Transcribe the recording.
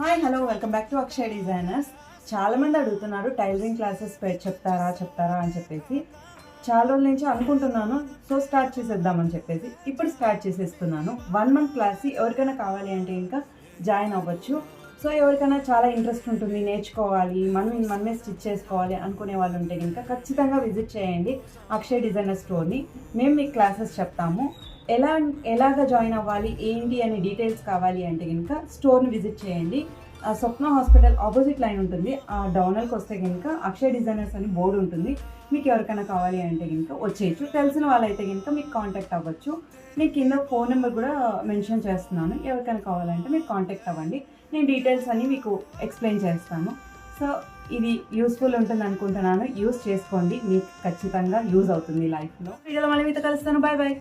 Hi hello welcome back to Akshay designers. చాలామంది అడుగుతున్నారు tailoring classes చెప్తారా అని చెప్పేసి. చాలా రోజుల నుంచి అనుకుంటున్నాను, సో స్టార్ట్ చేసేద్దామని చెప్పేసి ఇప్పుడు స్టార్ట్ చేసేస్తున్నాను. 1 మంత్ క్లాస్ ఎవరికైనా కావాలి అంటే ఇంకా జాయిన్ అవ్వచ్చు. సో ఎవరికైనా చాలా ఇంట్రెస్ట్ ఉంటుంది, నేర్చుకోవాలి, మనమే స్టిచ్ చేసుకోవాలి అనుకునే వాళ్ళు ఉంటే కనుక ఖచ్చితంగా విజిట్ చేయండి అక్షయ్ డిజైనర్ స్టోర్ని. మేము మీకు క్లాసెస్ చెప్తాము. ఎలాగ జాయిన్ అవ్వాలి, ఏంటి అనే డీటెయిల్స్ కావాలి అంటే కనుక స్టోర్ని విజిట్ చేయండి. స్వప్న హాస్పిటల్ ఆపోజిట్ లైన్ ఉంటుంది. ఆ డౌనల్కి వస్తే కనుక అక్షయ్ డిజైనర్స్ అని బోర్డు ఉంటుంది. మీకు ఎవరికైనా కావాలి అంటే కనుక వచ్చేయచ్చు. తెలిసిన వాళ్ళైతే కనుక మీకు కాంటాక్ట్ అవ్వచ్చు. నేను కింద ఫోన్ నెంబర్ కూడా మెన్షన్ చేస్తున్నాను. ఎవరికైనా కావాలంటే మీరు కాంటాక్ట్ అవ్వండి. నేను డీటెయిల్స్ అన్నీ మీకు ఎక్స్ప్లెయిన్ చేస్తాను. సో ఇది యూస్ఫుల్ ఉంటుంది అనుకుంటున్నాను. యూస్ చేసుకోండి, మీకు ఖచ్చితంగా యూజ్ అవుతుంది లైఫ్లో. వీడియోలో మళ్ళీ మీతో కలుస్తాను. Bye bye.